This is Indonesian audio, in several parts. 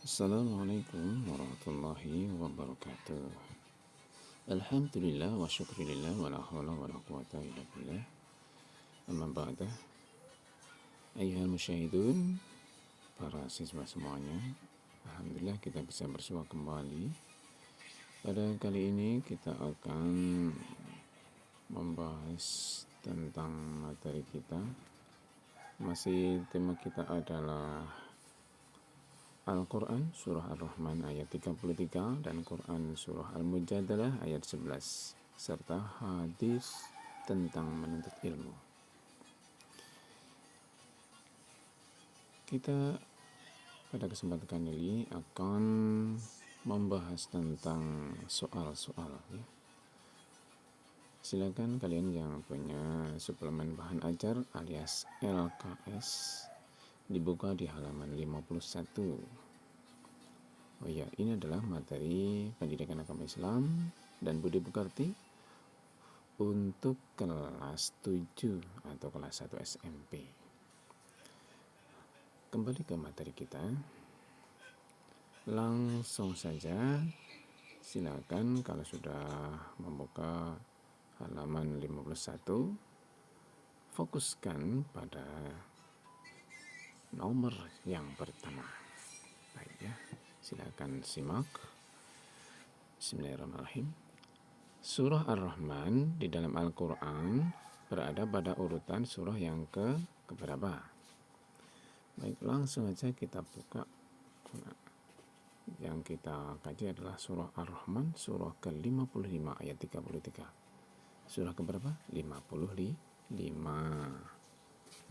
Assalamualaikum warahmatullahi wabarakatuh. Alhamdulillah wa syukurillah wa la hawla wa la quwata illa billah. Amma ba'da. Ayuhal musyahidun, para siswa semuanya, alhamdulillah kita bisa bersua kembali. Pada kali ini kita akan membahas tentang materi kita. Masih tema kita adalah Al-Quran Surah Ar-Rahman ayat 33 dan Quran Surah Al-Mujadalah ayat 11 serta hadis tentang menuntut ilmu. Kita pada kesempatan ini akan membahas tentang soal-soal ya. Silakan kalian yang punya suplemen bahan ajar alias LKS dibuka di halaman 51. Oh ya, ini adalah materi pendidikan agama Islam dan budi pekerti untuk kelas 7 atau kelas 1 SMP. Kembali ke materi kita. Langsung saja, silakan kalau sudah membuka halaman 51, fokuskan pada nomor yang pertama. Baik ya, silakan simak. Bismillahirrahmanirrahim. Surah Ar-Rahman di dalam Al-Quran berada pada urutan surah yang keberapa? Baik, langsung saja kita buka. Yang kita kaji adalah surah Ar-Rahman, surah ke-55 ayat 33. Surah keberapa? 55.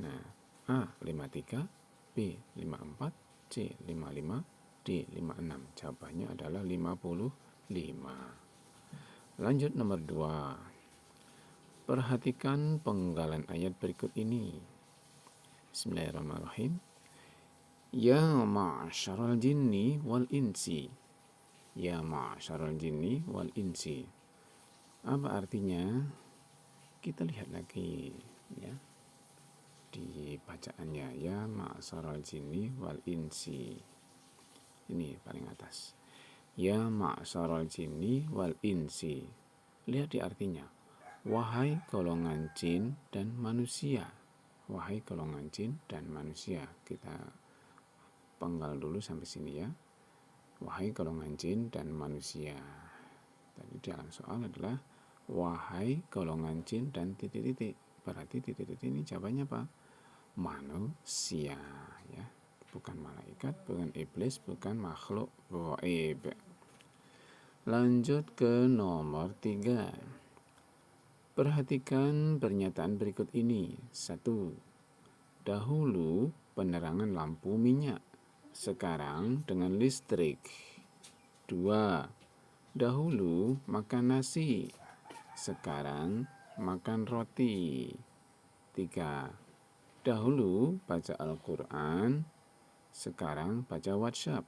Nah, A 53, B 54, C 55, D 56. Jawabannya adalah 55. Lanjut nomor 2. Perhatikan penggalan ayat berikut ini. Bismillahirrahmanirrahim. Ya ma'asyaral jinni wal insi. Ya ma'asyaral jinni wal insi. Apa artinya? Kita lihat lagi ya. Di bacaannya, ya ma'asyaral jinni wal insi. Ini paling atas. Ya ma'asyaral jinni wal insi. Lihat di artinya. Wahai golongan jin dan manusia. Wahai golongan jin dan manusia. Kita penggal dulu sampai sini ya. Wahai golongan jin dan manusia. Tadi dalam soal adalah wahai golongan jin dan titik-titik. Berarti titik-titik ini jawabannya apa? Manusia ya. Bukan malaikat, bukan iblis, bukan makhluk gaib. Lanjut ke nomor 3. Perhatikan pernyataan berikut ini. 1. Dahulu penerangan lampu minyak, sekarang dengan listrik. 2. Dahulu makan nasi, sekarang makan roti. 3. Dahulu baca Al-Quran, sekarang baca WhatsApp.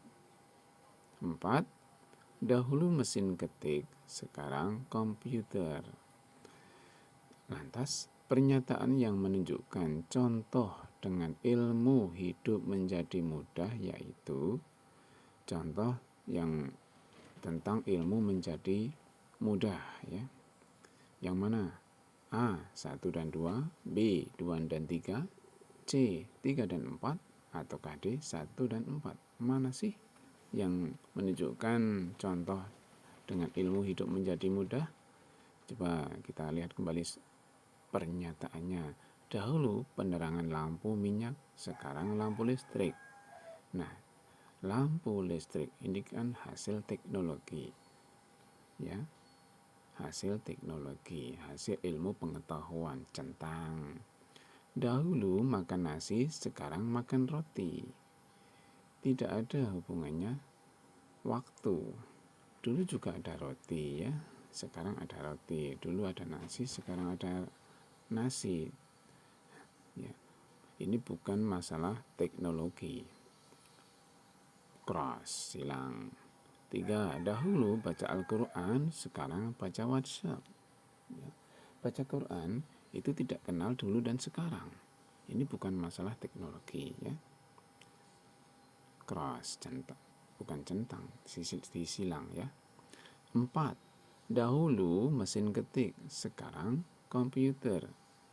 4. Dahulu mesin ketik, sekarang komputer. Lantas, pernyataan yang menunjukkan contoh dengan ilmu hidup menjadi mudah yaitu contoh yang tentang ilmu menjadi mudah ya. Yang mana? A. 1 dan 2, B. 2 dan 3, C. 3 dan 4, ataukah D. 1 dan 4. Mana sih yang menunjukkan contoh dengan ilmu hidup menjadi mudah? Coba kita lihat kembali pernyataannya. Dahulu penerangan lampu minyak, sekarang lampu listrik. Nah, lampu listrik ini kan hasil teknologi. Ya. Hasil teknologi, hasil ilmu pengetahuan centang. Dahulu makan nasi, sekarang makan roti. Tidak ada hubungannya waktu. Dulu juga ada roti ya, sekarang ada roti. Dulu ada nasi, sekarang ada nasi. Ya. Ini bukan masalah teknologi. Cross, silang. 3. Dahulu baca Al-Quran, sekarang baca WhatsApp. Ya. Baca Quran itu tidak kenal dulu dan sekarang. Ini bukan masalah teknologi ya. Cross, contoh. bukan centang, disilang ya. 4. Dahulu mesin ketik, sekarang komputer.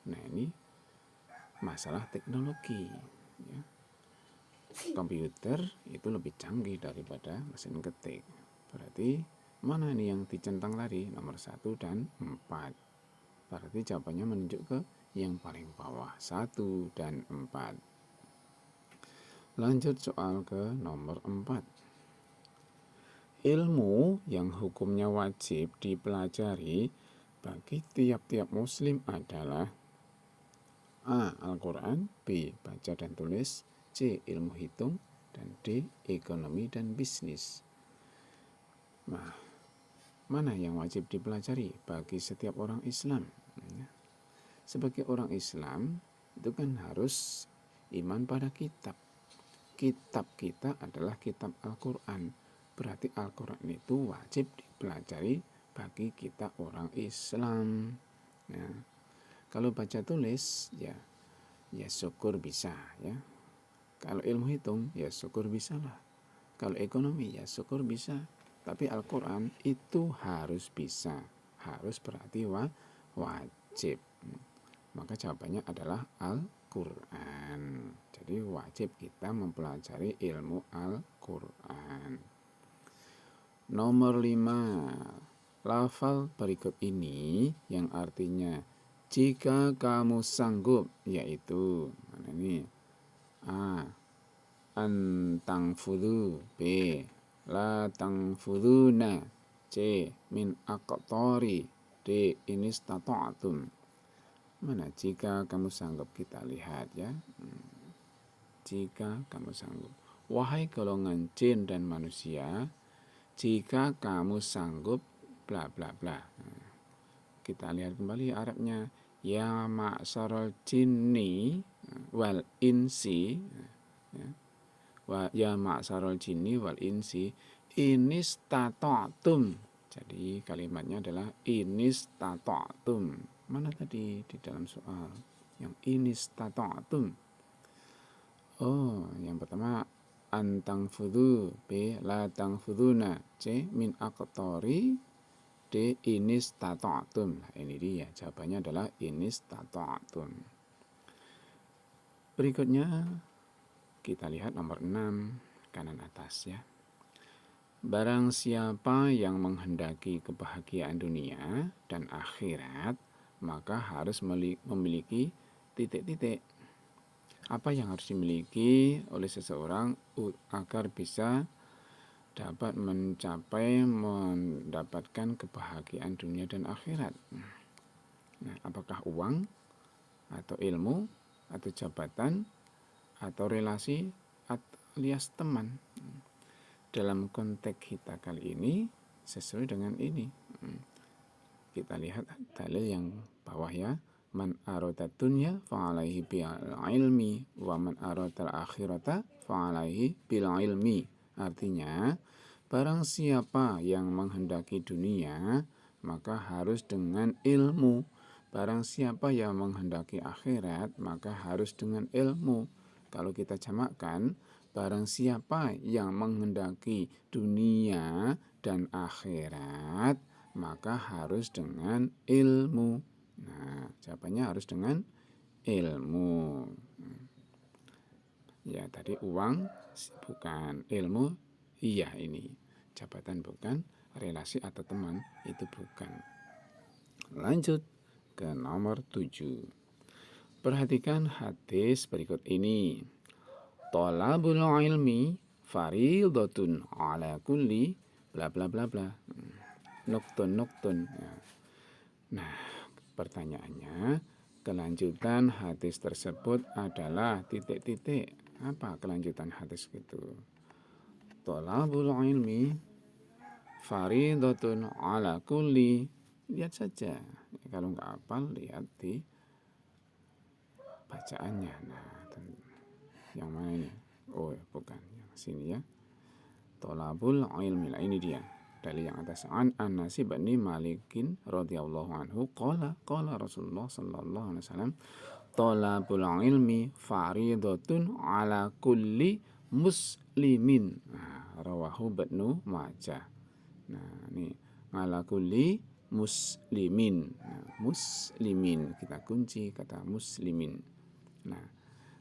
Nah, ini masalah teknologi ya. Komputer itu lebih canggih daripada mesin ketik. Berarti mana nih yang dicentang tadi? Nomor 1 dan 4. Berarti jawabannya menunjuk ke yang paling bawah, 1 dan 4. Lanjut soal ke nomor 4. Ilmu yang hukumnya wajib dipelajari bagi tiap-tiap muslim adalah A. Al-Quran, B. Baca dan tulis, C. Ilmu hitung, dan D. Ekonomi dan bisnis. Nah, mana yang wajib dipelajari bagi setiap orang Islam? Sebagai orang Islam itu kan harus iman pada kitab. Kitab kita adalah kitab Al-Quran. Berarti Al-Quran itu wajib dipelajari bagi kita orang Islam. Nah, kalau baca tulis ya syukur bisa ya. Kalau ilmu hitung ya syukur bisa lah. Kalau ekonomi ya syukur bisa. Tapi Al-Quran itu harus bisa. Harus berarti wajib. Maka jawabannya adalah Al-Quran. Jadi wajib kita mempelajari ilmu Al-Quran. Nomor 5. Lafal berikut ini yang artinya jika kamu sanggup, yaitu mana ini? A. Antangfudu, B. La tangfuduna, C. Min aqtori, D. Inistata'tum. Mana jika kamu sanggup, kita lihat ya. Jika kamu sanggup. Wahai golongan jin dan manusia, jika kamu sanggup bla bla bla. Kita lihat kembali Arabnya. Ya ma'syarul jinni wal insi. Ya ma'syarul jinni wal insi inistata'tum. Jadi kalimatnya adalah inistata'tum. Mana tadi di dalam soal yang inistata'tum? Oh, yang pertama antangfudu, B. La tangfuduna, C. Min aqtori, D. Inistata'tum. Nah, ini dia jawabannya adalah inistata'tum. Berikutnya kita lihat nomor 6 kanan atas ya. Barang siapa yang menghendaki kebahagiaan dunia dan akhirat, maka harus memiliki titik-titik. Apa yang harus dimiliki oleh seseorang agar bisa dapat mendapatkan kebahagiaan dunia dan akhirat? Nah, apakah uang atau ilmu atau jabatan atau relasi alias teman? Dalam konteks kita kali ini sesuai dengan ini. Kita lihat dalil yang bawah ya. Man arada dunya fa'alaihi bil ilmi wa man arada akhirata fa'alaihi bil ilmi. Artinya, barang siapa yang menghendaki dunia, maka harus dengan ilmu. Barang siapa yang menghendaki akhirat, maka harus dengan ilmu. Kalau kita jamakkan, barang siapa yang menghendaki dunia dan akhirat, maka harus dengan ilmu. Nah, jawabannya harus dengan ilmu. Ya, tadi uang bukan, ilmu iya ini. Jabatan bukan, relasi atau teman itu bukan. Lanjut ke nomor 7. Perhatikan hadis berikut ini. Thalabul ilmi faridatun ala kulli bla bla bla bla. Nuktun. Nah, pertanyaannya, kelanjutan hadis tersebut adalah titik-titik. Apa kelanjutan hadis itu? Thalabul ilmi faridatun ala kulli. Lihat saja. Kalau nggak hafal, lihat di bacaannya. Nah, yang mana ini? Oh, bukan. Yang sini ya. Thalabul ilmi. Nah, ini dia. Dari yang atas, an Anas bin Malikin radhiyallahu anhu qala Rasulullah sallallahu alaihi wasallam talabul ilmi faridatun ala kulli muslimin. Nah, rawahu Ibnu Majah. Nah, ini ala kulli muslimin. Nah, muslimin kita kunci kata muslimin. Nah,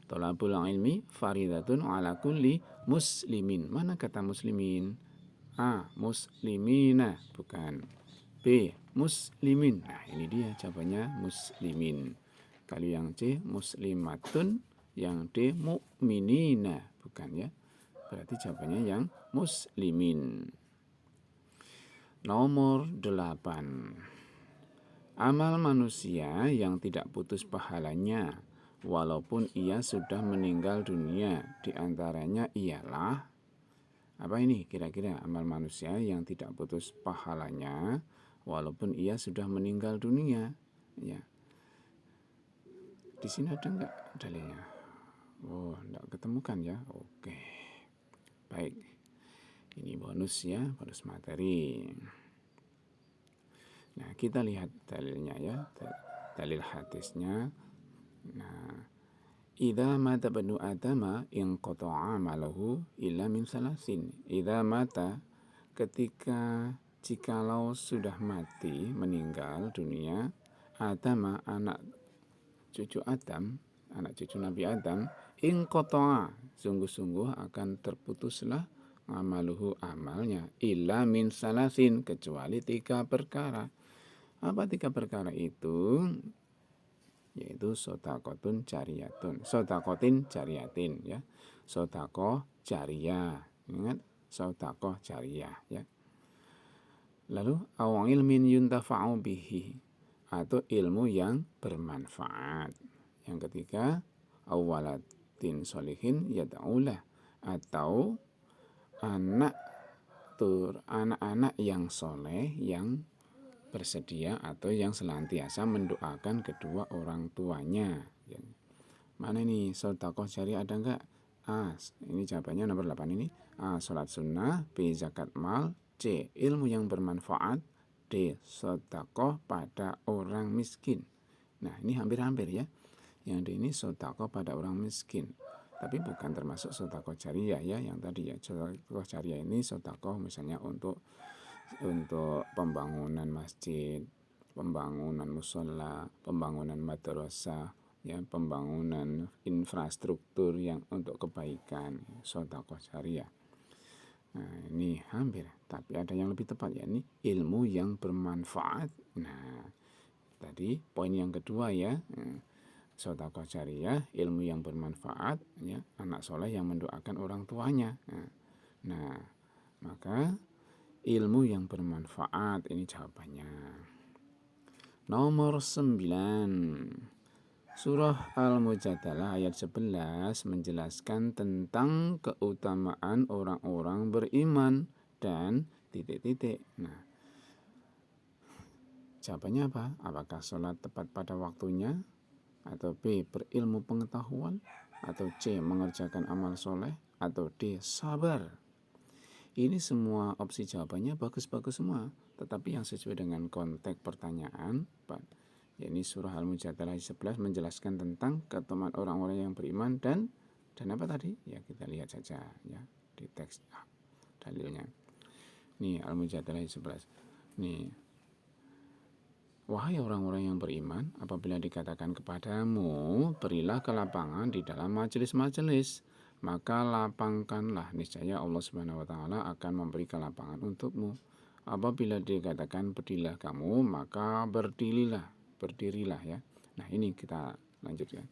thalabul ilmi faridatun ala kulli muslimin. Mana kata muslimin? A. Muslimina, bukan. B. Muslimin. Nah, ini dia jawabannya muslimin. Kalau yang C muslimatun, yang D mukminina, bukan ya. Berarti jawabannya yang muslimin. Nomor 8. Amal manusia yang tidak putus pahalanya walaupun ia sudah meninggal dunia, diantaranya ialah apa ini kira-kira amal manusia yang tidak putus pahalanya walaupun ia sudah meninggal dunia, ya. Di sini ada enggak dalilnya? Oh, enggak ketemukan ya. Oke. Baik. Ini bonus ya, bonus materi. Nah, kita lihat dalilnya ya, dalil hadisnya. Nah, idza mata banu adama inqata'a amaluhu illa min salasin. Idza mata, ketika jikalau sudah mati, meninggal dunia, Adama, anak cucu Adam, anak cucu Nabi Adam, inqata'a, sungguh-sungguh akan terputuslah amaluhu, amalnya, illa min salasin, kecuali 3 perkara. Apa 3 perkara itu? Yaitu sodakotun jariyatun, sodakotin jariyatin ya, sodakoh jariyah, ingat sodakoh jariyah ya. Lalu awang ilmin yuntafa'u bihi, atau ilmu yang bermanfaat. Yang ketiga awalatin solihin yad'ulah, atau anak-anak yang soleh yang bersedia atau yang senantiasa mendoakan kedua orang tuanya. Mana ini sedekah jariah ada enggak? A. Ini jawabannya nomor 8 ini. A. Salat sunnah. B. Zakat mal. C. Ilmu yang bermanfaat. D. Sedekah pada orang miskin. Nah, ini hampir-hampir ya. Yang D ini sedekah pada orang miskin. Tapi bukan termasuk sedekah jariah ya, yang tadi ya. Sedekah jariah ini sedekah misalnya untuk pembangunan masjid, pembangunan musola, pembangunan madrasah, ya, pembangunan infrastruktur yang untuk kebaikan, sedekah jariah. Nah, ini hampir, tapi ada yang lebih tepat ya, ini ilmu yang bermanfaat. Nah, tadi poin yang kedua ya, sedekah jariah, ilmu yang bermanfaat, ya, anak soleh yang mendoakan orang tuanya. Nah, maka ilmu yang bermanfaat ini jawabannya. Nomor 9. Surah Al-Mujadalah ayat 11 menjelaskan tentang keutamaan orang-orang beriman dan titik-titik. Nah, jawabannya apa? Apakah sholat tepat pada waktunya? Atau B. berilmu pengetahuan? Atau C. mengerjakan amal soleh? Atau D. sabar? Ini semua opsi jawabannya bagus-bagus semua, tetapi yang sesuai dengan konteks pertanyaan, ya, ini surah Al-Mujadalah 11 menjelaskan tentang keutamaan orang-orang yang beriman dan apa tadi? Ya, kita lihat saja ya di teks dalilnya. Nih Al-Mujadalah 11. Nih, wahai orang-orang yang beriman, apabila dikatakan kepadamu, berilah kelapangan di dalam majelis-majelis, maka lapangkanlah, niscaya Allah Subhanahu wa taala akan memberi kelapangan untukmu. Apabila dikatakan berdirilah kamu, maka berdirilah ya. Nah, ini kita lanjutkan.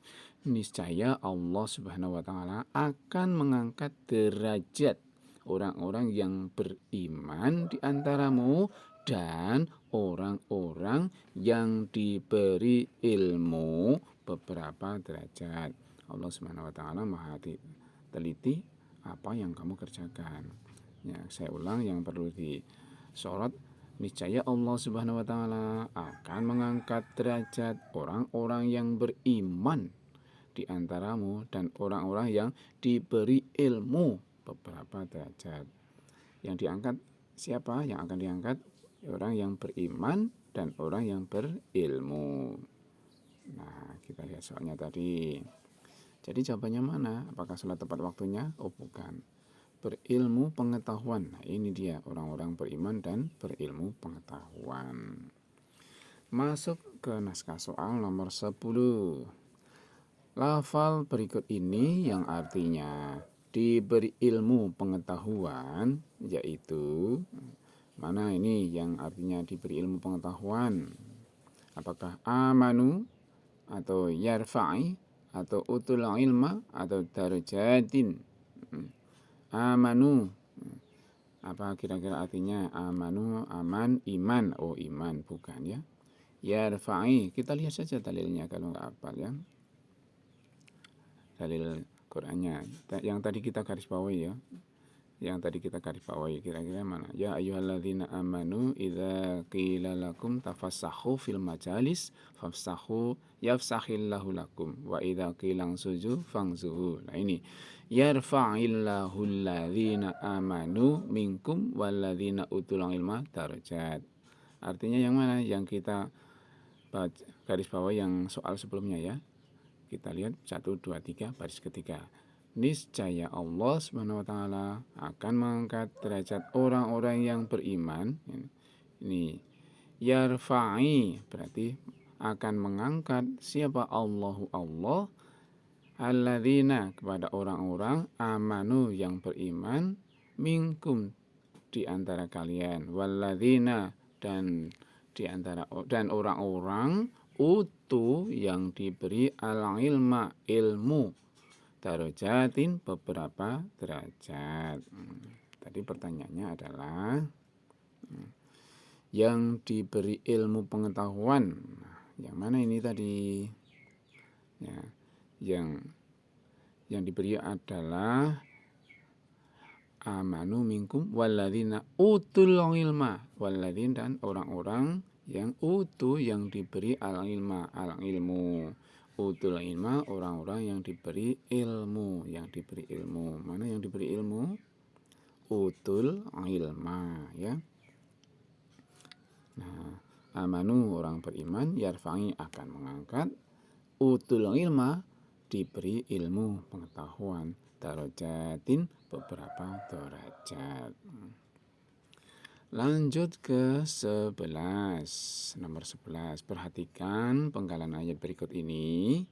Niscaya Allah Subhanahu wa taala akan mengangkat derajat orang-orang yang beriman di antaramu dan orang-orang yang diberi ilmu beberapa derajat. Allah Subhanahu wa taala Maha teliti apa yang kamu kerjakan. Ya, saya ulang yang perlu disorot, niscaya Allah Subhanahu wa taala akan mengangkat derajat orang-orang yang beriman di antaramu dan orang-orang yang diberi ilmu beberapa derajat. Yang diangkat siapa? Yang akan diangkat orang yang beriman dan orang yang berilmu. Nah, kita lihat soalnya tadi. Jadi jawabannya mana? Apakah sholat tepat waktunya? Oh, bukan. berilmu pengetahuan. Nah, ini dia orang-orang beriman dan berilmu pengetahuan. Masuk ke naskah soal nomor 10. Lafal berikut ini yang artinya diberi ilmu pengetahuan, yaitu mana ini yang artinya diberi ilmu pengetahuan? Apakah amanu atau yarfa'i atau utul ilma atau darajatin? Amanu, apa kira-kira artinya? Amanu, aman, iman. Oh, iman, bukan ya. Yarfa'i, kita lihat saja dalilnya kalau nggak hafal ya. Dalil Qur'annya yang tadi kita garis bawahi ya. Yang tadi kita garis bawahi kira-kira mana? Ya ayyuhalladzina amanu idza qila lakum tafassahu fil majalis fafsahu yafsahillahu lakum wa idza qila suju fangzuhu. Nah ini yarfa'illahu alladzina amanu minkum walladzina utul ilma darajat. Artinya yang mana? Yang kita garis bawah yang soal sebelumnya ya. Kita lihat 1, 2, 3 baris ketiga. Niscaya Allah SWT akan mengangkat derajat orang-orang yang beriman. Ini yarfa'i berarti akan mengangkat siapa Allahu Allah alladzina kepada orang-orang amanu yang beriman minkum di antara kalian walladzina dan di antara dan orang-orang utu yang diberi al-ilma ilmu darajatin beberapa derajat. Tadi pertanyaannya adalah yang diberi ilmu pengetahuan. Yang mana ini tadi? Ya, yang diberi adalah amanu minkum walladzina utul ilma. Walladzin dan orang-orang yang utu yang diberi al-ilma, al-ilmu. Utul ilma orang-orang yang diberi ilmu, Mana yang diberi ilmu? Utul ilma ya. Nah, amanu orang beriman, yarfa'i akan mengangkat, utul ilma diberi ilmu pengetahuan, darajatin beberapa derajat. Lanjut ke 11, nomor 11. Perhatikan penggalan ayat berikut ini.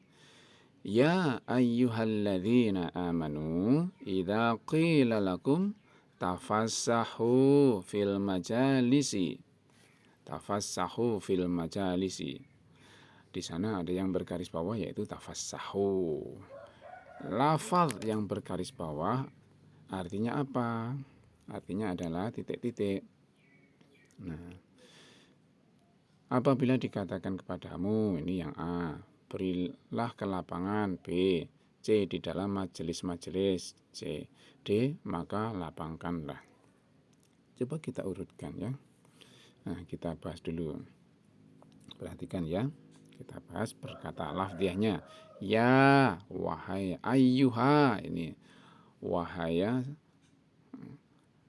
Ya ayyuhalladzina amanu idza qila lakum tafassahu fil majalisi. Tafassahu fil majalisi. Di sana ada yang bergaris bawah yaitu tafassahu. Lafaz yang bergaris bawah artinya apa? Artinya adalah titik-titik. Nah, apabila dikatakan kepadamu, ini yang A, berilah ke lapangan, B, C, di dalam majelis-majelis, C, D, maka lapangkanlah. Coba kita urutkan ya. Nah, kita bahas dulu. Perhatikan ya. Kita bahas perkata lafziahnya. Ya, wahai, ayyuha, ini wahaya,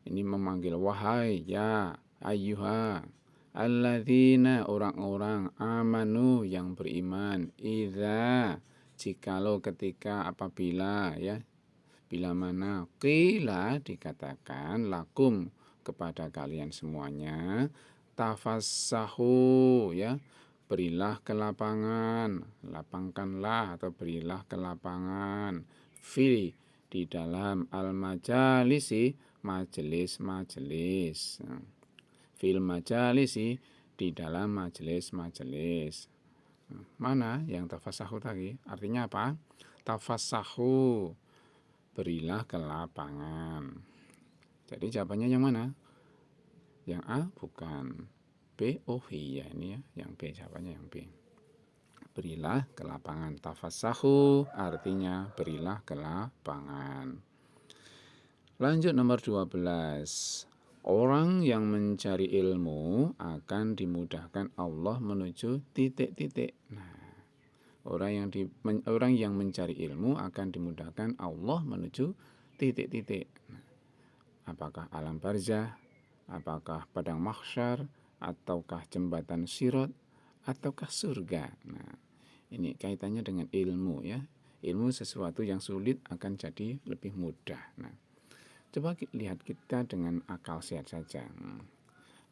ini memanggil wahai, ya ayyuha alladzina orang-orang amanu yang beriman idza jikalau ketika apabila ya bila mana qila dikatakan lakum kepada kalian semuanya tafassahu ya berilah ke lapangan, lapangkanlah atau berilah ke lapangan fi di dalam al-majalisi majelis-majelis. Fil majalisi di dalam majelis-majelis. Mana yang tafassahu tadi? Artinya apa? Tafassahu berilah ke lapangan. Jadi jawabannya yang mana? Yang A bukan. B oh iya ini ya, yang B jawabannya yang B. Berilah ke lapangan. Tafassahu artinya berilah ke lapangan. Lanjut nomor 12. Orang yang mencari ilmu akan dimudahkan Allah menuju titik-titik. Nah, orang yang mencari ilmu akan dimudahkan Allah menuju titik-titik. Nah, apakah alam barzah, apakah padang mahsyar, ataukah jembatan sirat, ataukah surga. Nah, ini kaitannya dengan ilmu ya. Ilmu sesuatu yang sulit akan jadi lebih mudah. Nah, Coba lihat kita dengan akal sehat saja.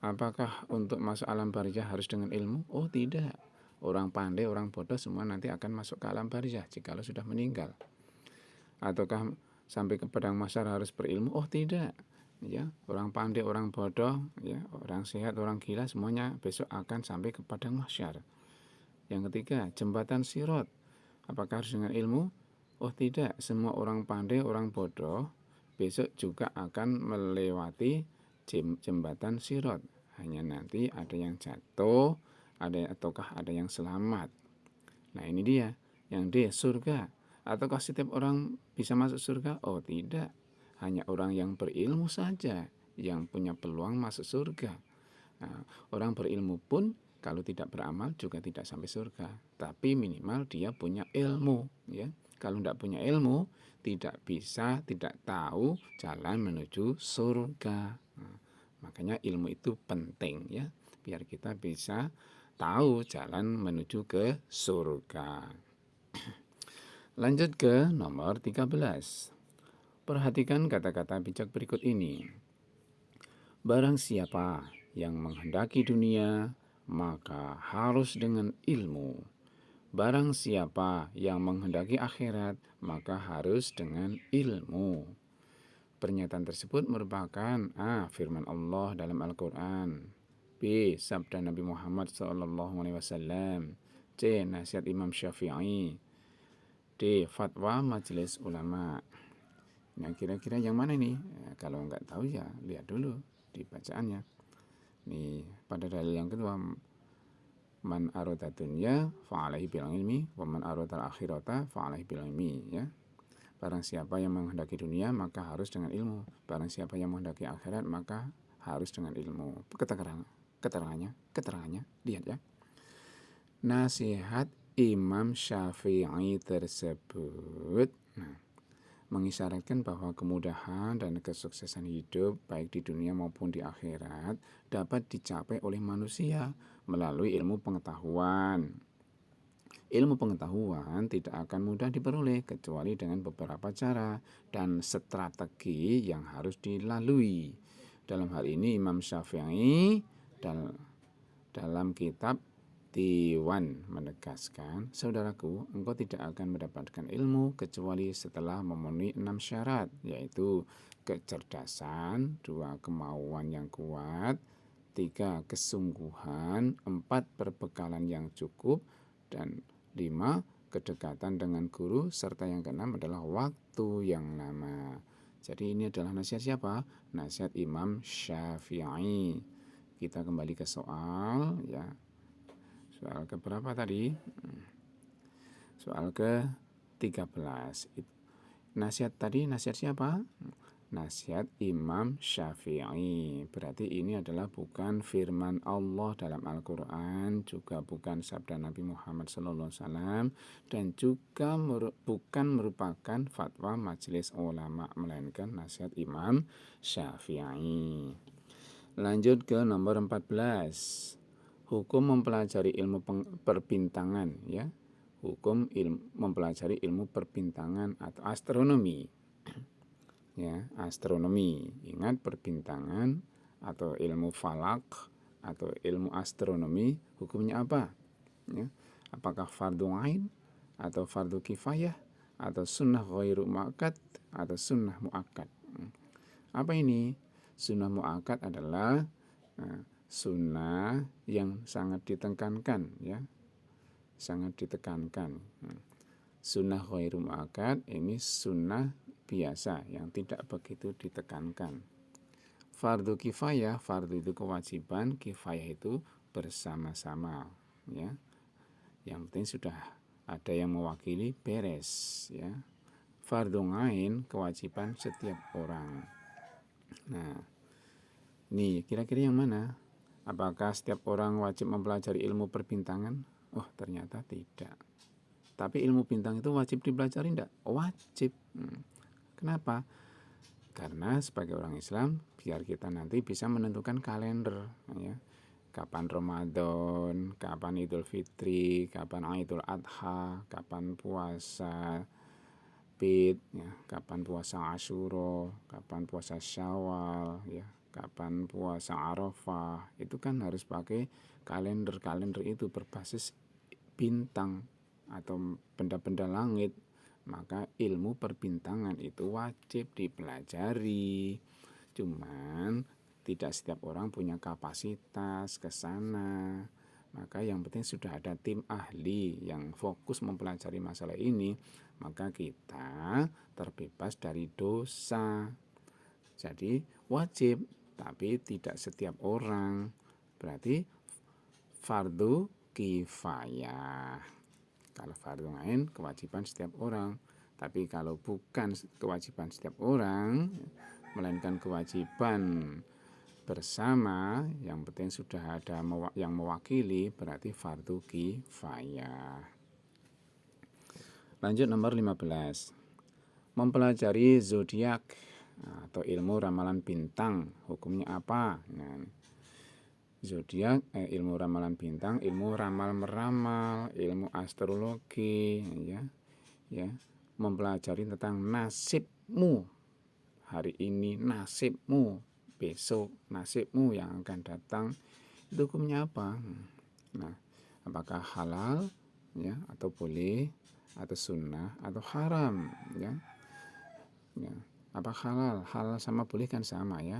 Apakah untuk masuk alam barzah harus dengan ilmu? Oh tidak. Orang pandai, orang bodoh semua nanti akan masuk ke alam barzah jikalau sudah meninggal. Ataukah sampai ke padang mahsyar harus berilmu? Oh tidak. Ya, orang pandai, orang bodoh, ya, orang sehat, orang gila semuanya besok akan sampai ke padang mahsyar. Yang ketiga, jembatan Sirat. Apakah harus dengan ilmu? Oh tidak, semua orang pandai, orang bodoh besok juga akan melewati jembatan Sirat. Hanya nanti ada yang jatuh, ataukah ada yang selamat. Nah ini dia. Yang D, surga. Ataukah setiap orang bisa masuk surga? Oh tidak, hanya orang yang berilmu saja yang punya peluang masuk surga. Nah, orang berilmu pun kalau tidak beramal juga tidak sampai surga, tapi minimal dia punya ilmu, ya. Kalau tidak punya ilmu, tidak bisa, tidak tahu jalan menuju surga. Nah, makanya ilmu itu penting, ya, biar kita bisa tahu jalan menuju ke surga. Lanjut ke nomor 13. Perhatikan kata-kata bijak berikut ini. Barang siapa yang menghendaki dunia, maka harus dengan ilmu. Barang siapa yang menghendaki akhirat, maka harus dengan ilmu. Pernyataan tersebut merupakan A. Firman Allah dalam Al-Quran, B. Sabda Nabi Muhammad SAW, C. Nasihat Imam Syafi'i, D. Fatwa Majelis Ulama. Nah kira-kira yang mana nih? Ya, kalau nggak tahu ya lihat dulu di bacaannya. Nih pada dalil yang kedua, man arada dunya fa'alaihi bil ilmi wa man arada akhirata fa'alaihi bil ilmi, ya. Barang siapa yang menghendaki dunia maka harus dengan ilmu. Barang siapa yang menghendaki akhirat maka harus dengan ilmu. Keterangannya lihat ya. Nasihat Imam Syafi'i tersebut mengisyaratkan bahwa kemudahan dan kesuksesan hidup baik di dunia maupun di akhirat dapat dicapai oleh manusia melalui ilmu pengetahuan. Ilmu pengetahuan tidak akan mudah diperoleh kecuali dengan beberapa cara dan strategi yang harus dilalui. Dalam hal ini Imam Syafi'i dalam kitab Diwan menegaskan, saudaraku, engkau tidak akan mendapatkan ilmu kecuali setelah memenuhi 6 syarat, yaitu kecerdasan, 2 kemauan yang kuat, 3 kesungguhan, 4 perbekalan yang cukup, dan 5 kedekatan dengan guru, serta yang keenam adalah waktu yang lama. Jadi ini adalah nasihat siapa? Nasihat Imam Syafi'i. Kita kembali ke soal, ya. Soal ke berapa tadi? Soal ke 13. Nasihat tadi, nasihat siapa? Nasihat Imam Syafi'i. Berarti ini adalah bukan firman Allah dalam Al-Quran, juga bukan sabda Nabi Muhammad SAW, dan juga bukan merupakan fatwa majelis ulama, melainkan nasihat Imam Syafi'i. Lanjut ke nomor 14. Hukum mempelajari ilmu perbintangan, ya. Hukum mempelajari ilmu perbintangan atau astronomi. Ya, astronomi. Ingat, perbintangan atau ilmu falak atau ilmu astronomi hukumnya apa? Ya. Apakah fardu ain atau fardu kifayah atau sunnah ghairu muakkad atau sunnah muakkad? Apa ini? Sunnah muakkad adalah sunnah yang sangat ditekankan, ya, sangat ditekankan. Sunnah ghairu muakkad ini sunnah biasa yang tidak begitu ditekankan. Fardu kifayah, fardu itu kewajiban, kifayah itu bersama-sama, ya. Yang penting sudah ada yang mewakili, beres, ya. Fardu ain kewajiban setiap orang. Nah, nih kira-kira yang mana? Apakah setiap orang wajib mempelajari ilmu perbintangan? Oh, ternyata tidak. Tapi ilmu bintang itu wajib dipelajari enggak? Wajib. Kenapa? Karena sebagai orang Islam, biar kita nanti bisa menentukan kalender, ya. Kapan Ramadan, kapan Idul Fitri, kapan Idul Adha, kapan puasa, Terbit, ya, kapan puasa Asyura, kapan puasa Syawal, ya, kapan puasa Arafah, itu kan harus pakai kalender itu berbasis bintang atau benda-benda langit. Maka ilmu perbintangan itu wajib dipelajari. Cuman tidak setiap orang punya kapasitas ke sana. Maka yang penting sudah ada tim ahli yang fokus mempelajari masalah ini, maka kita terbebas dari dosa. Jadi wajib, tapi tidak setiap orang. Berarti fardu kifayah. Kalau fardu ain kewajiban setiap orang. Tapi kalau bukan kewajiban setiap orang, melainkan kewajiban bersama, yang penting sudah ada yang mewakili, berarti fardu kifayah. Lanjut nomor 15. Mempelajari zodiak atau ilmu ramalan bintang, hukumnya apa? Nah, zodiak, ilmu ramalan bintang, ilmu ramal meramal, ilmu astrologi, ya, mempelajari tentang nasibmu hari ini, nasibmu besok, nasibmu yang akan datang, itu hukumnya apa? Nah, apakah halal, ya, atau boleh, atau sunnah, atau haram, ya? Apa halal? Halal sama boleh kan sama, ya.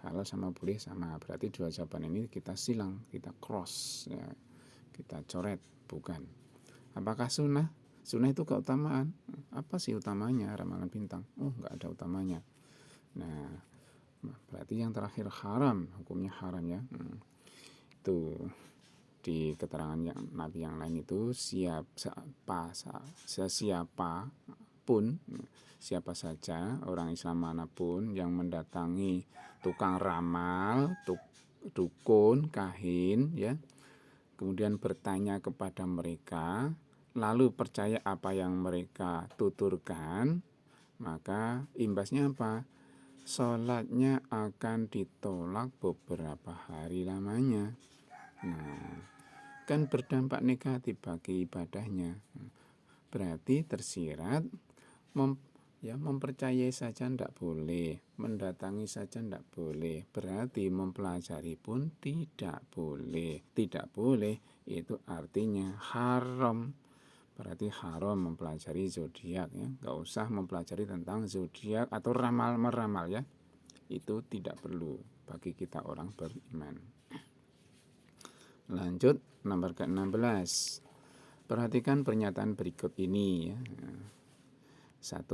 Halal sama boleh sama. Berarti dua jawaban ini kita silang, kita cross, ya. Kita coret, bukan. Apakah sunnah? Sunnah itu keutamaan. Apa sih utamanya ramalan bintang? Oh, nggak ada utamanya. Nah, berarti yang terakhir haram, hukumnya haram, ya. Itu di keterangan yang Nabi yang lain itu siapa saja orang Islam manapun yang mendatangi tukang ramal, dukun, kahin, ya, kemudian bertanya kepada mereka, lalu percaya apa yang mereka tuturkan, maka imbasnya apa? Sholatnya akan ditolak beberapa hari lamanya. Nah, kan berdampak negatif bagi ibadahnya. Berarti tersirat mempercayai saja tidak boleh, mendatangi saja tidak boleh, berarti mempelajari pun tidak boleh. Tidak boleh itu artinya haram. Berarti haram mempelajari zodiak, ya. Gak usah mempelajari tentang zodiak atau ramal meramal, ya. Itu tidak perlu bagi kita orang beriman. Lanjut nomor ke-16. Perhatikan pernyataan berikut ini, ya. 1.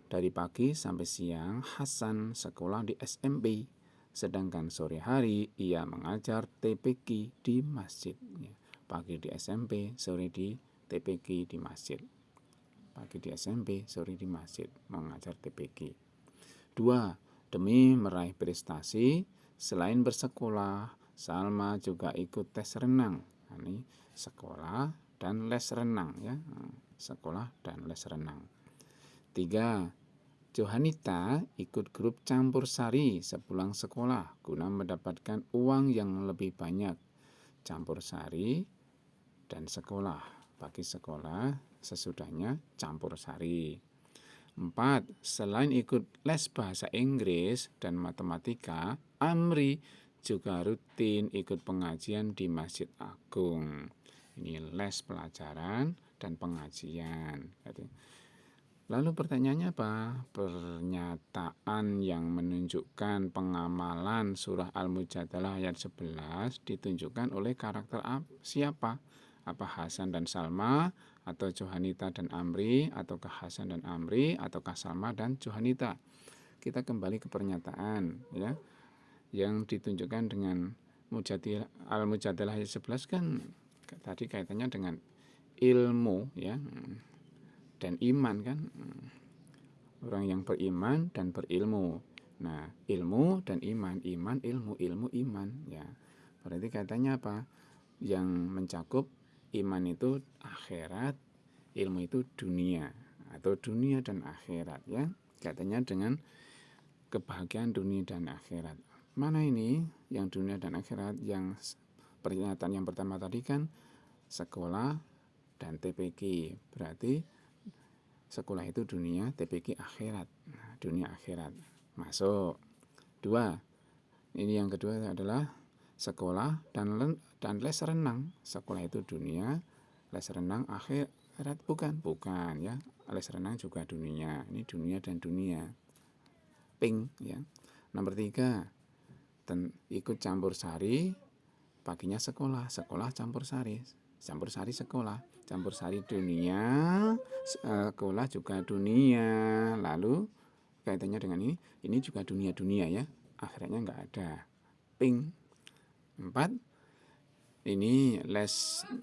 Dari pagi sampai siang Hasan sekolah di SMP, sedangkan sore hari ia mengajar TPQ di masjid, ya. Pagi di SMP, sore di TPQ di masjid. Pagi di SMP, sore di masjid mengajar TPQ. 2. Demi meraih prestasi, selain bersekolah, Salma juga ikut tes renang. Ini sekolah dan les renang, ya. Sekolah dan les renang. 3. Johanita ikut grup campur sari sepulang sekolah guna mendapatkan uang yang lebih banyak. Campur sari dan sekolah, pagi sekolah, sesudahnya campur sari. 4. Selain ikut les bahasa Inggris dan matematika, Amri juga rutin ikut pengajian di Masjid Agung. Ini les pelajaran dan pengajian. Lalu pertanyaannya apa? Pernyataan yang menunjukkan pengamalan surah Al-Mujadalah ayat 11 ditunjukkan oleh karakter siapa? Apa Hasan dan Salma, atau Johanita dan Amri, ataukah Hasan dan Amri, ataukah Salma dan Johanita? Kita kembali ke pernyataan, ya, yang ditunjukkan dengan Al-Mujadalah ayat 11 kan tadi kaitannya dengan ilmu, ya, dan iman, kan. Orang yang beriman dan berilmu. Nah, ilmu dan iman, ilmu, iman, ya. Berarti katanya apa? Yang mencakup iman itu akhirat, ilmu itu dunia, atau dunia dan akhirat, ya. Katanya dengan kebahagiaan dunia dan akhirat. Mana ini yang dunia dan akhirat? Yang pernyataan yang pertama tadi kan sekolah dan TPQ. Berarti sekolah itu dunia, TPQ akhirat. Nah, dunia akhirat masuk. 2. Ini yang kedua adalah sekolah dan les renang. Sekolah itu dunia, les renang akhirat bukan ya. Les renang juga dunia. Ini dunia dan dunia. Pink ya. Nomor 3, ikut campur sari, paginya sekolah campur sari sekolah, campur sari dunia, sekolah juga dunia. Lalu kaitannya dengan ini juga dunia ya, akhiratnya nggak ada. Pink. 4, ini les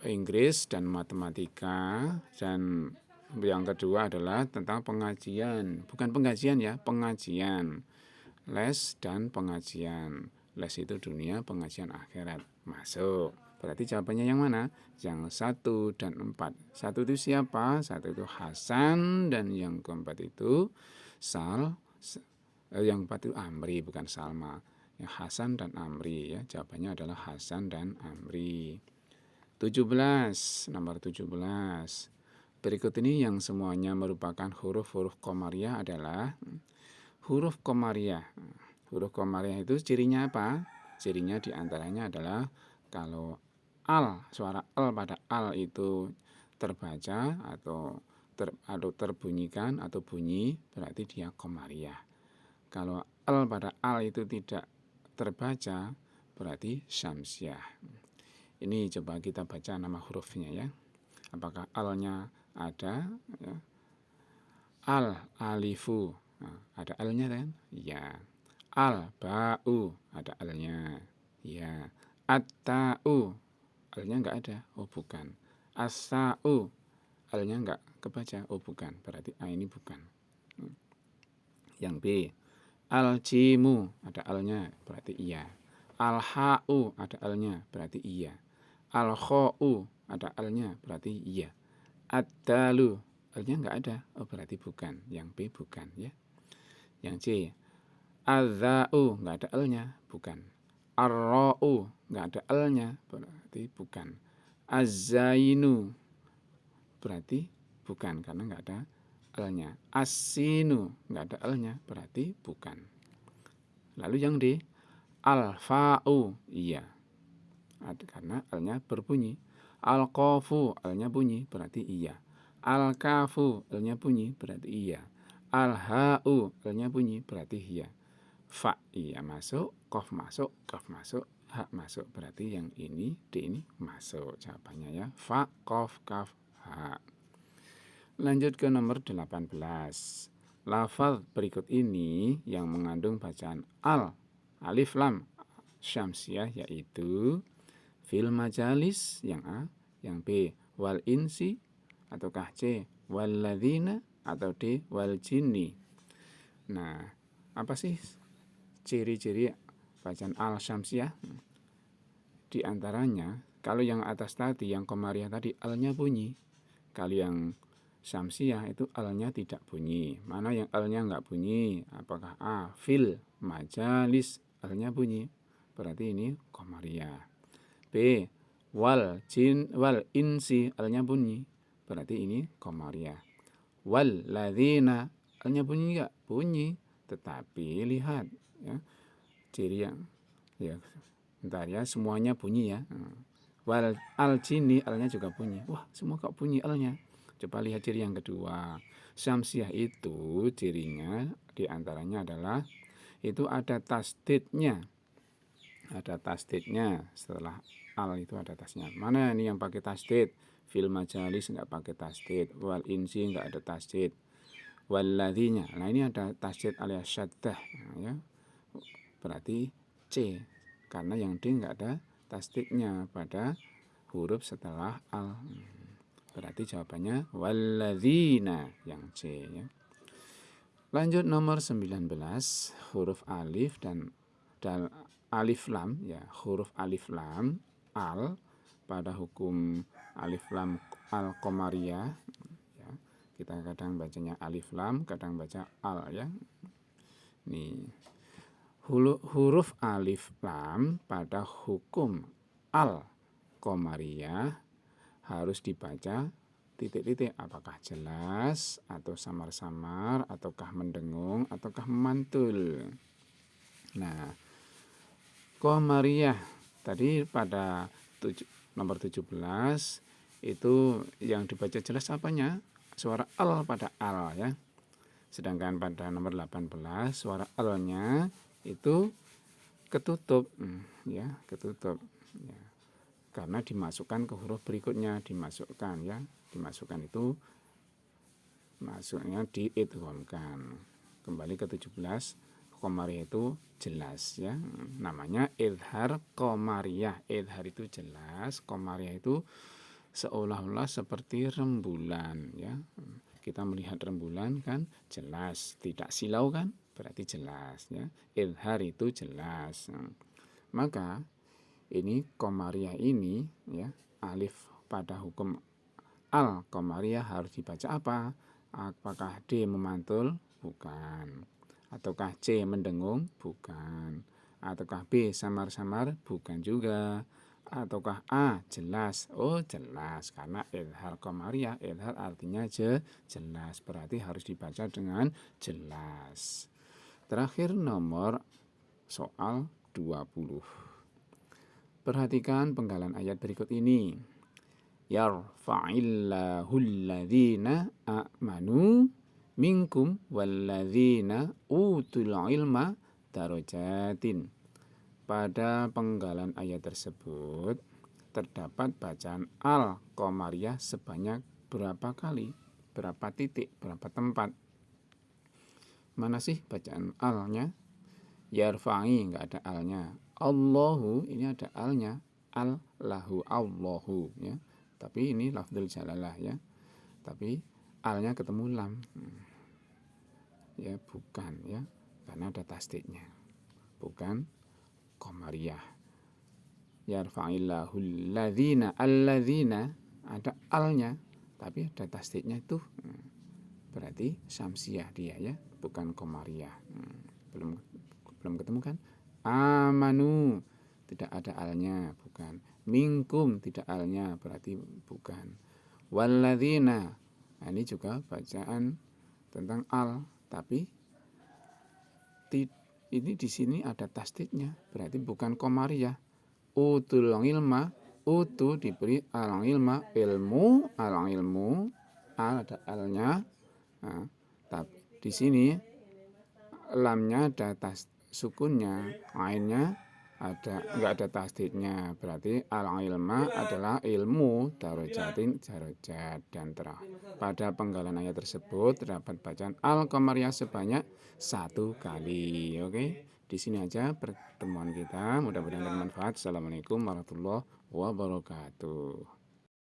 Inggris dan matematika. Dan yang kedua adalah tentang pengajian, bukan penggajian ya, pengajian. Les dan pengajian. Les itu dunia, pengajian akhirat. Masuk. Berarti jawabannya yang mana? Yang 1 dan 4. 1 itu siapa? 1 itu Hasan, dan yang keempat itu yang 4 itu Amri, bukan Salma. Yang Hasan dan Amri ya. Jawabannya adalah Hasan dan Amri. 17, nomor 17. Berikut ini yang semuanya merupakan huruf-huruf Qamariyah adalah huruf Qamariyah. Huruf Qamariyah itu cirinya apa? Cirinya diantaranya adalah kalau suara al pada al itu terbaca atau terbunyikan atau bunyi, berarti dia Qamariyah. Kalau al pada al itu tidak terbaca, berarti Syamsiyah. Ini coba kita baca nama hurufnya ya. Apakah alnya ada ya? Al, alifu, nah, ada alnya kan? Ya. Al, ba'u, ada alnya. Ya. At-ta'u, alnya enggak ada. Oh bukan. As-sa'u, alnya enggak kebaca. Oh bukan. Berarti A ini bukan. Yang B. Al-jimu, ada alnya. Berarti iya. Al-ha'u, ada alnya. Berarti iya. Al-kho'u, ada alnya. Berarti iya. Ad-dalu, alnya enggak ada. Oh berarti bukan. Yang B bukan ya. Yang C. Az-za'u, enggak ada alnya. Bukan. Ar-ra'u, enggak ada alnya. Berarti bukan. Az-zainu, berarti bukan karena enggak ada alnya. As-sinu, enggak ada alnya. Berarti bukan. Lalu yang D. Al-fa'u, iya. Karena alnya berbunyi. Al-qafu, alnya bunyi, berarti iya. Al-kafu, alnya bunyi, berarti iya. Al-ha'u, alnya bunyi, berarti iya. Fa, iya masuk. Qaf masuk. Kaf masuk. Ha masuk. Berarti yang ini, D ini masuk jawabannya ya. Fa, qaf, kaf, ha. Lanjut ke nomor 18. Lafaz berikut ini yang mengandung bacaan al, alif, lam, syamsiyah yaitu fil majalis yang A, yang B wal insi ataukah C wal ladzina atau D wal jinni. Nah, apa sih ciri-ciri bacaan al syamsiyah? Di antaranya kalau yang atas tadi, yang Qamariyah tadi alnya bunyi. Kalau yang syamsiyah itu alnya tidak bunyi. Mana yang alnya enggak bunyi? Apakah A fil majalis alnya bunyi? Berarti ini Qamariyah. B wal insi alnya bunyi, berarti ini Qamariyah. Wal ladzina alnya bunyi enggak? Bunyi, tetapi lihat ya ciri yang ya bentar ya, semuanya bunyi ya. Wal al jinni alnya juga bunyi. Wah, semua kok bunyi alnya. Coba lihat ciri yang kedua. Syamsiyah itu cirinya diantaranya adalah itu ada tasdidnya. Ada tasdidnya, setelah al itu ada tasnya. Mana ini yang pakai tasdid? Fil majalis enggak pakai tasdid. Wal insi enggak ada tasdid. Wal ladzinya, nah ini ada tasdid alias syaddah ya. Berarti C, karena yang D enggak ada tasdidnya pada huruf setelah al. Berarti jawabannya walladzina, yang C ya. Lanjut nomor 19, huruf alif dan alif lam ya, huruf alif lam al pada hukum alif lam al Qamariyah ya. Kita kadang bacanya alif lam, kadang baca al ya. Nih. Huruf alif lam pada hukum al Qamariyah harus dibaca titik-titik, apakah jelas atau samar-samar, ataukah mendengung, ataukah memantul. Nah, Qamariyah tadi pada nomor 17 itu yang dibaca jelas apanya? Suara al pada al ya. Sedangkan pada nomor 18 suara al-nya itu ketutup, ya, ketutup. Ya. Karena dimasukkan ke huruf berikutnya, dimasukkan ya, dimasukkan itu masuknya diidghamkan. Kembali ke 17, Qamariyah itu jelas ya. Namanya idhar Qamariyah. Idhar itu jelas, Qamariyah itu seolah-olah seperti rembulan ya. Kita melihat rembulan kan jelas, tidak silau kan, berarti jelas ya. Idhar itu jelas. Maka ini Qamariyah ini ya, alif pada hukum al Qamariyah harus dibaca apa? Apakah D memantul? Bukan. Ataukah C mendengung? Bukan. Ataukah B samar-samar? Bukan juga. Ataukah A jelas? Oh jelas, karena idhar Qamariyah, idhar artinya jelas, berarti harus dibaca dengan jelas. Terakhir nomor soal 20. Perhatikan penggalan ayat berikut ini. Yarfa'illahu alladhina amanu minkum walladhina utul ilma darajatin. Pada penggalan ayat tersebut terdapat bacaan al-Qamariyah sebanyak berapa kali, berapa titik, berapa tempat. Mana sih bacaan al-nya? Yarfa'i enggak ada al-nya. Allahu ini ada al-nya. Allahu, Allahu ya. Tapi ini lafdzul jalalah ya. Tapi al-nya ketemu lam. Ya bukan ya, karena ada tasdidnya. Bukan Qamariyah. Yarfa'illahu alladzina, alladzina ada al-nya tapi ada tasdidnya itu. Berarti syamsiyah dia ya, bukan Qamariyah. Belum ketemu kan? Amanu tidak ada alnya, bukan. Minkum tidak alnya, berarti bukan. Walladzina, nah ini juga bacaan tentang al, tapi ini di sini ada tasdidnya, berarti bukan Qamariyah. Utul ilma, utu diberi al ilma, ilmu, al ilmu, al ada alnya. Nah, tapi di sini lamnya ada sukunnya, ainnya ada enggak ada tasdidnya, berarti al ilma adalah ilmu, darajatin darajat. Dan pada penggalan ayat tersebut terdapat bacaan al Qamariyah sebanyak 1 kali. Oke, di sini aja pertemuan kita, mudah-mudahan bermanfaat. Assalamualaikum warahmatullahi wabarakatuh.